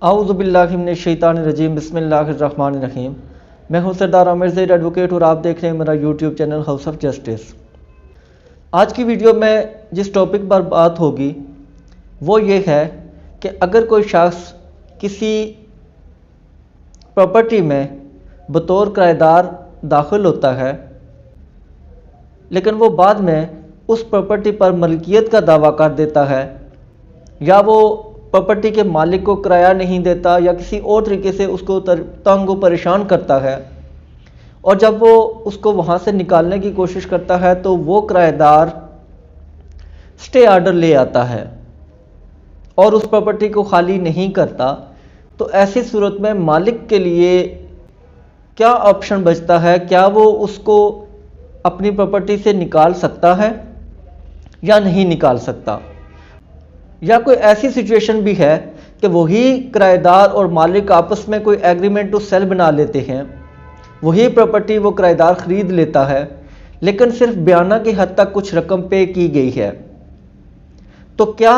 आऊज़ुबिल्लाहिमिनश्शैतानिर्रजीम बिस्मिल्लाहिर्रहमानिर्रहीम। मैं हूं सरदार आमिर ज़ैद एडवोकेट और आप देख रहे हैं मेरा YouTube channel house of justice. आज की वीडियो में जिस टॉपिक पर बात होगी वो ये है कि अगर कोई शख्स किसी प्रॉपर्टी में बतौर किराएदार दाखिल होता है लेकिन वो बाद में उस प्रॉपर्टी पर मलकियत का दावा कर देता है या वो प्रॉपर्टी के मालिक को किराया नहीं देता या किसी और तरीके से उसको तंग परेशान करता है, और जब वो उसको वहाँ से निकालने की कोशिश करता है तो वो किराएदार स्टे ऑर्डर ले आता है और उस प्रॉपर्टी को खाली नहीं करता, तो ऐसी सूरत में मालिक के लिए क्या ऑप्शन बचता है? क्या वो उसको अपनी प्रॉपर्टी से निकाल सकता है या नहीं निकाल सकता? या कोई ऐसी सिचुएशन भी है कि वही किराएदार और मालिक आपस में कोई एग्रीमेंट टू सेल बना लेते हैं, वही प्रॉपर्टी वो किराएदार ख़रीद लेता है लेकिन सिर्फ बयाना की हद तक कुछ रकम पे की गई है, तो क्या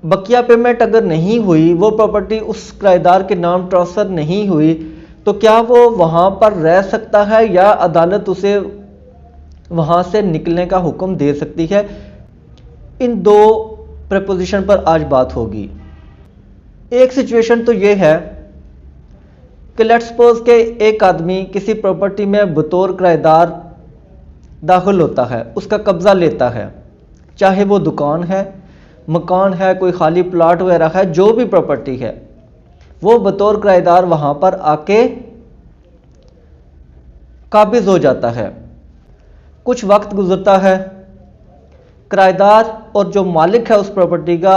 बकिया पेमेंट अगर नहीं हुई, वो प्रॉपर्टी उस किराएदार के नाम ट्रांसफ़र नहीं हुई, तो क्या वो वहाँ पर रह सकता है या अदालत उसे वहाँ से निकलने का हुक्म दे सकती है? इन दो प्रपोजिशन पर आज बात होगी। एक सिचुएशन तो ये है कि लेट्स सपोज के एक आदमी किसी प्रॉपर्टी में बतौर किराएदार दाखिल होता है, उसका कब्ज़ा लेता है, चाहे वो दुकान है, मकान है, कोई खाली प्लाट वगैरह है, जो भी प्रॉपर्टी है, वो बतौर किराएदार वहाँ पर आके काबिज हो जाता है। कुछ वक्त गुजरता है, किराएदार और जो मालिक है उस प्रॉपर्टी का,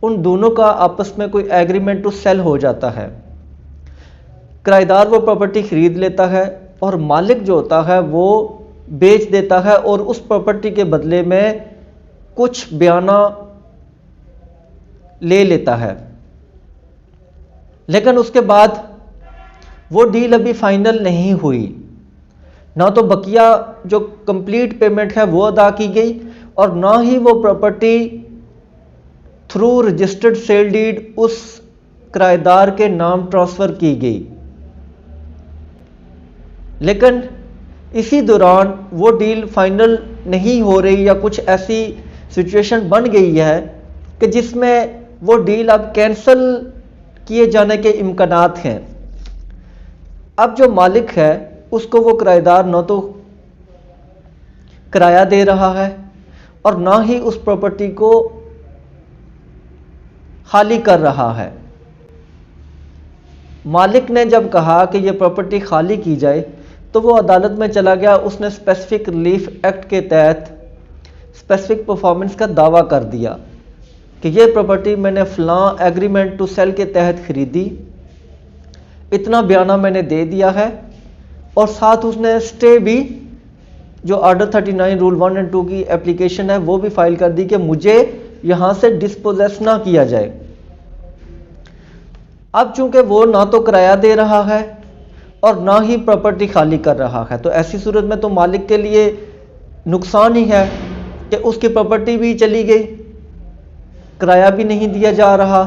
उन दोनों का आपस में कोई एग्रीमेंट टू सेल हो जाता है। किराएदार वो प्रॉपर्टी ख़रीद लेता है और मालिक जो होता है वो बेच देता है और उस प्रॉपर्टी के बदले में कुछ बयाना ले लेता है, लेकिन उसके बाद वो डील अभी फाइनल नहीं हुई, ना तो बकिया जो कंप्लीट पेमेंट है वो अदा की गई और ना ही वो property through registered sale deed उस किराएदार के नाम ट्रांसफ़र की गई। लेकिन इसी दौरान वो डील फाइनल नहीं हो रही या कुछ ऐसी सिचुएशन बन गई है कि जिसमें वो डील अब कैंसिल किए जाने के इम्कानात हैं। अब जो मालिक है उसको वो किराएदार न तो किराया दे रहा है और ना ही उस प्रॉपर्टी को खाली कर रहा है। मालिक ने जब कहा कि ये प्रॉपर्टी खाली की जाए तो वो अदालत में चला गया, उसने स्पेसिफिक रिलीफ एक्ट के तहत स्पेसिफिक परफॉर्मेंस का दावा कर दिया कि ये प्रॉपर्टी मैंने फ़लाँ एग्रीमेंट टू सेल के तहत ख़रीदी, इतना बयाना मैंने दे दिया है, और साथ उसने स्टे भी, जो ऑर्डर 39 रूल 1 और 2 की एप्लीकेशन है, वो भी फाइल कर दी कि मुझे यहाँ से डिस्पोजेस ना किया जाए। अब चूंकि वो ना तो किराया दे रहा है और ना ही प्रॉपर्टी खाली कर रहा है, तो ऐसी सूरत में तो मालिक के लिए नुकसान ही है कि उसकी प्रॉपर्टी भी चली गई, किराया भी नहीं दिया जा रहा।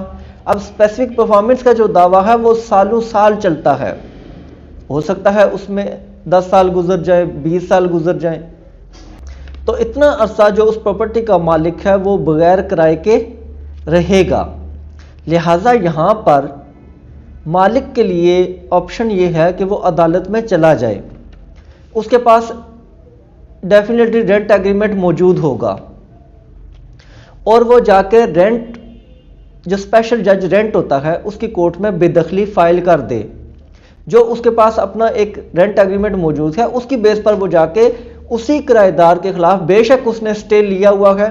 अब स्पेसिफिक परफॉर्मेंस का जो दावा है वो सालों साल चलता है, हो सकता है उसमें 10 साल गुजर जाए, 20 साल गुजर जाए, तो इतना अरसा जो उस प्रॉपर्टी का मालिक है वो बगैर किराए के रहेगा। लिहाजा यहाँ पर मालिक के लिए ऑप्शन ये है कि वो अदालत में चला जाए, उसके पास डेफिनेटली रेंट एग्रीमेंट मौजूद होगा और वो जाके रेंट, जो स्पेशल जज रेंट होता है, उसकी कोर्ट में बेदखली फाइल कर दे। जो उसके पास अपना एक रेंट एग्रीमेंट मौजूद है उसकी बेस पर वो जाके उसी किराएदार के खिलाफ, बेशक उसने स्टे लिया हुआ है,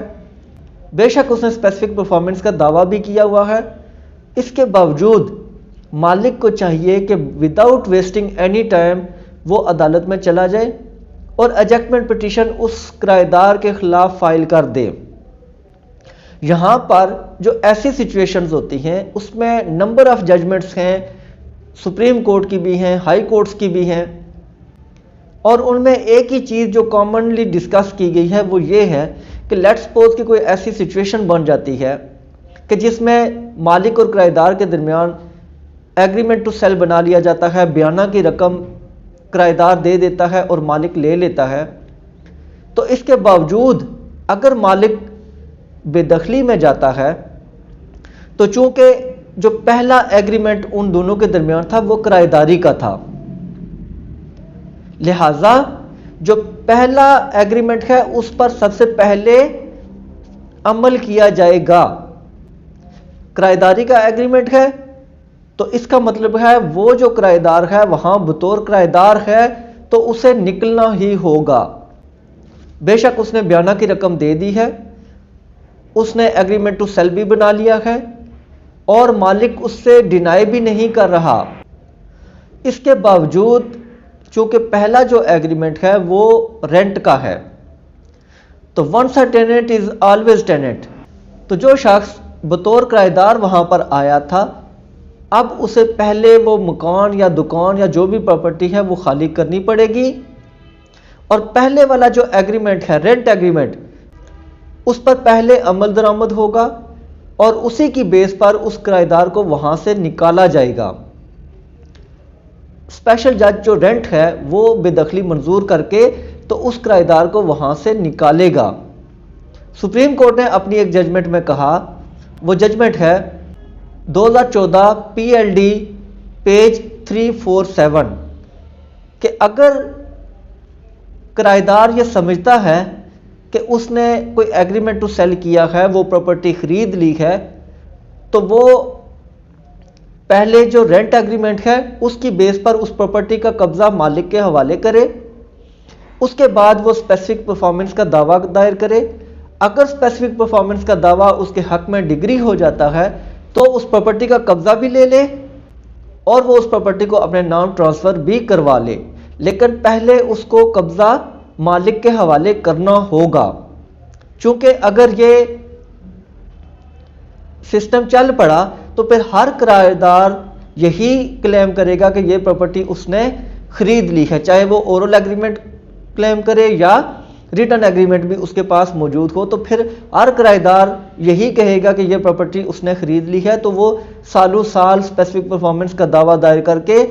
बेशक उसने स्पेसिफिक परफॉर्मेंस का दावा भी किया हुआ है, इसके बावजूद मालिक को चाहिए कि विदाउट वेस्टिंग एनी टाइम वो अदालत में चला जाए और एजेक्टमेंट पिटीशन उस किराएदार के खिलाफ फाइल कर दे। यहाँ पर जो ऐसी सिचुएशंस होती हैं उसमें नंबर ऑफ जजमेंट्स हैं, सुप्रीम कोर्ट की भी हैं, हाई कोर्ट्स की भी हैं, और उनमें एक ही चीज़ जो कॉमनली डिस्कस की गई है वो ये है कि लेट्स सपोज कि कोई ऐसी सिचुएशन बन जाती है कि जिसमें मालिक और किराएदार के दरमियान एग्रीमेंट टू सेल बना लिया जाता है, बयाना की रकम किराएदार दे देता है और मालिक ले लेता है। तो इसके बावजूद अगर मालिक बेदखली में जाता है तो चूंकि जो पहला एग्रीमेंट उन दोनों के दरमियान था वो किराएदारी का था, लिहाजा जो पहला एग्रीमेंट है उस पर सबसे पहले अमल किया जाएगा। किराएदारी का एग्रीमेंट है तो इसका मतलब है वो जो किराएदार है वहां बतौर किराएदार है तो उसे निकलना ही होगा। बेशक उसने बयाना की रकम दे दी है, उसने एग्रीमेंट टू सेल भी बना लिया है और मालिक उससे डिनाई भी नहीं कर रहा। इसके बावजूद चूंकि पहला जो एग्रीमेंट है वो रेंट का है, तो once a tenant is always tenant. तो जो शख्स बतौर किराएदार वहां पर आया था, अब उसे पहले वो मकान या दुकान या जो भी प्रॉपर्टी है वो खाली करनी पड़ेगी और पहले वाला जो एग्रीमेंट है रेंट एग्रीमेंट, उस पर पहले अमल दरामद होगा और उसी की बेस पर उस किराएदार को वहां से निकाला जाएगा। स्पेशल जज जो रेंट है वो बेदखली मंजूर करके तो उस किराएदार को वहां से निकालेगा। सुप्रीम कोर्ट ने अपनी एक जजमेंट में कहा, वो जजमेंट है 2014 PLD पेज 347, कि अगर किराएदार ये समझता है कि उसने कोई एग्रीमेंट टू सेल किया है, वो प्रॉपर्टी खरीद ली है, तो वो पहले जो रेंट एग्रीमेंट है उसकी बेस पर उस प्रॉपर्टी का कब्जा मालिक के हवाले करे, उसके बाद वो स्पेसिफिक परफॉर्मेंस का दावा दायर करे। अगर स्पेसिफिक परफॉर्मेंस का दावा उसके हक में डिग्री हो जाता है तो उस प्रॉपर्टी का कब्जा भी ले ले और वो उस प्रॉपर्टी को अपने नाम ट्रांसफर भी करवा ले, लेकिन पहले उसको कब्जा मालिक के हवाले करना होगा। चूंकि अगर ये सिस्टम चल पड़ा तो फिर हर किराएदार यही क्लेम करेगा कि ये प्रॉपर्टी उसने खरीद ली है, चाहे वो ओरल एग्रीमेंट क्लेम करे या रिटर्न एग्रीमेंट भी उसके पास मौजूद हो। तो फिर हर किराएदार यही कहेगा कि ये प्रॉपर्टी उसने खरीद ली है, तो वो सालों साल स्पेसिफिक परफॉर्मेंस का दावा दायर करके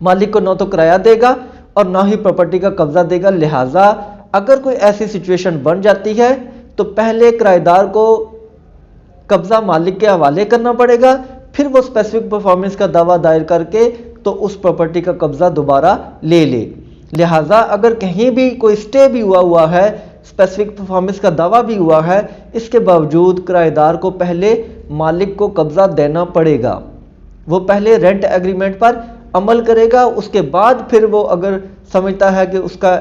मालिक को न तो किराया देगा और ना ही प्रॉपर्टी का कब्जा देगा। लिहाजा अगर कोई ऐसी सिचुएशन बन जाती है तो पहले किराएदार को कब्जा मालिक के हवाले करना पड़ेगा, फिर वो स्पेसिफिक परफॉर्मेंस का दावा दायर करके तो उस प्रॉपर्टी का कब्जा दोबारा ले ले। लिहाजा अगर कहीं भी कोई स्टे भी हुआ है, स्पेसिफिक परफॉर्मेंस का दावा भी हुआ है, इसके बावजूद किराएदार को पहले मालिक को कब्जा देना पड़ेगा। वो पहले रेंट एग्रीमेंट पर अमल करेगा, उसके बाद फिर वो अगर समझता है कि उसका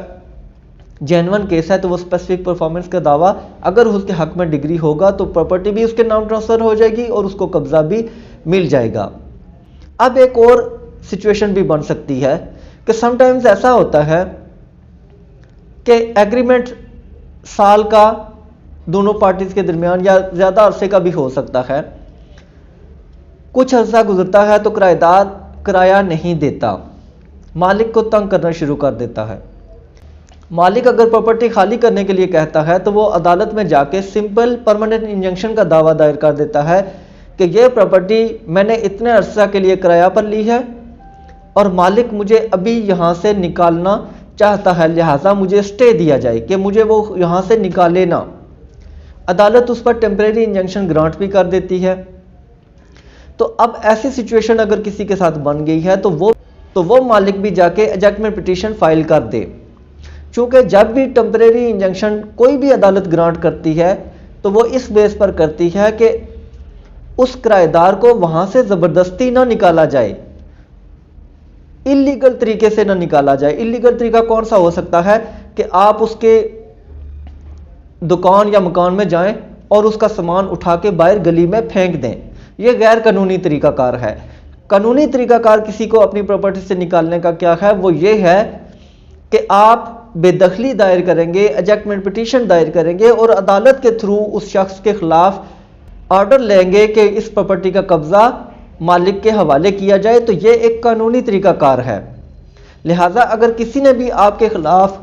जेन्युइन केस है तो वो स्पेसिफिक परफॉर्मेंस का दावा अगर उसके हक में डिग्री होगा तो प्रॉपर्टी भी उसके नाम ट्रांसफर हो जाएगी और उसको कब्जा भी मिल जाएगा। अब एक और सिचुएशन भी बन सकती है कि समटाइम्स ऐसा होता है कि एग्रीमेंट साल का दोनों पार्टीज के दरमियान या ज्यादा अरसे का भी हो सकता है। कुछ अरसा गुजरता है तो किराएदार किराया नहीं देता, मालिक को तंग करना शुरू कर देता है। मालिक अगर प्रॉपर्टी खाली करने के लिए कहता है तो वो अदालत में जाके सिंपल परमानेंट इंजंक्शन का दावा दायर कर देता है कि ये प्रॉपर्टी मैंने इतने अरसा के लिए किराया पर ली है और मालिक मुझे अभी यहाँ से निकालना चाहता है, लिहाजा मुझे स्टे दिया जाए कि मुझे वो यहाँ से निकाले ना। अदालत उस पर टेम्परेरी इंजंक्शन ग्रांट भी कर देती है। तो अब ऐसी सिचुएशन अगर किसी के साथ बन गई है तो वो मालिक भी जाके एडजस्टमेंट पिटीशन फाइल कर दे। चूंकि जब भी टेम्परेरी इंजंक्शन कोई भी अदालत ग्रांट करती है तो वो इस बेस पर करती है कि उस किराएदार को वहां से जबरदस्ती ना निकाला जाए, इलीगल तरीके से ना निकाला जाए। इलीगल तरीका कौन सा हो सकता है कि आप उसके दुकान या मकान में जाएं और उसका सामान उठा के बाहर गली में फेंक दें। यह गैर कानूनी तरीकाकार है। कानूनी तरीकाकार किसी को अपनी प्रॉपर्टी से निकालने का क्या है, वो ये है कि आप बेदखली दायर करेंगे, एडजस्टमेंट पिटीशन दायर करेंगे और अदालत के थ्रू उस शख्स के खिलाफ ऑर्डर लेंगे कि इस प्रॉपर्टी का कब्जा मालिक के हवाले किया जाए। तो ये एक कानूनी तरीकाकार है। लिहाजा अगर किसी ने भी आपके खिलाफ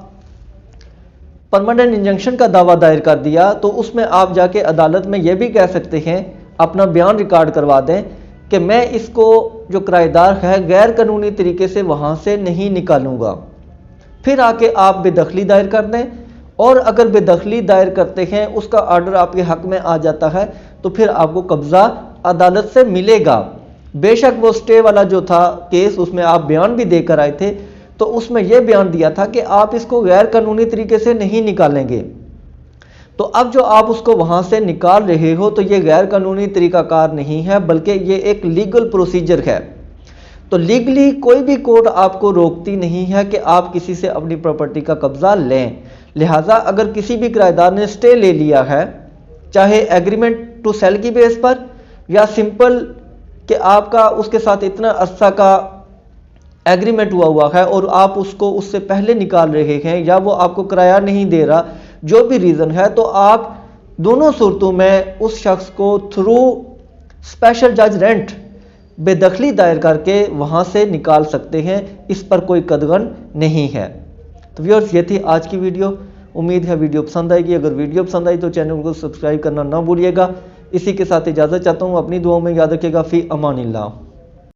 परमानेंट इंजंक्शन का दावा दायर कर दिया तो उसमें आप जाके अदालत में यह भी कह सकते हैं, अपना बयान रिकॉर्ड करवा दें कि मैं इसको जो किराएदार है गैर कानूनी तरीके से वहाँ से नहीं निकालूंगा। फिर आके आप बेदखली दायर कर दें, और अगर बेदखली दायर करते हैं उसका ऑर्डर आपके हक में आ जाता है तो फिर आपको कब्जा अदालत से मिलेगा। बेशक वो स्टे वाला जो था केस, उसमें आप बयान भी देकर आए थे, तो उसमें यह बयान दिया था कि आप इसको गैर कानूनी तरीके से नहीं निकालेंगे। तो अब जो आप उसको वहां से निकाल रहे हो तो ये गैर कानूनी तरीकाकार नहीं है, बल्कि ये एक लीगल प्रोसीजर है। तो लीगली कोई भी कोर्ट आपको रोकती नहीं है कि आप किसी से अपनी प्रॉपर्टी का कब्जा लें। लिहाजा अगर किसी भी किराएदार ने स्टे ले लिया है, चाहे एग्रीमेंट टू सेल की बेस पर या सिंपल कि आपका उसके साथ इतना अरसा का एग्रीमेंट हुआ है और आप उसको उससे पहले निकाल रहे हैं, या वो आपको किराया नहीं दे रहा, जो भी रीज़न है, तो आप दोनों सूरतों में उस शख्स को थ्रू स्पेशल जज रेंट बेदखली दायर करके वहाँ से निकाल सकते हैं। इस पर कोई कदगन नहीं है। तो व्यूअर्स, ये थी आज की वीडियो। उम्मीद है वीडियो पसंद आएगी। अगर वीडियो पसंद आई तो चैनल को सब्सक्राइब करना ना भूलिएगा। इसी के साथ इजाज़त चाहता हूँ। अपनी दुआओं में याद रखिएगा। फ़ी अमानिल्लाह।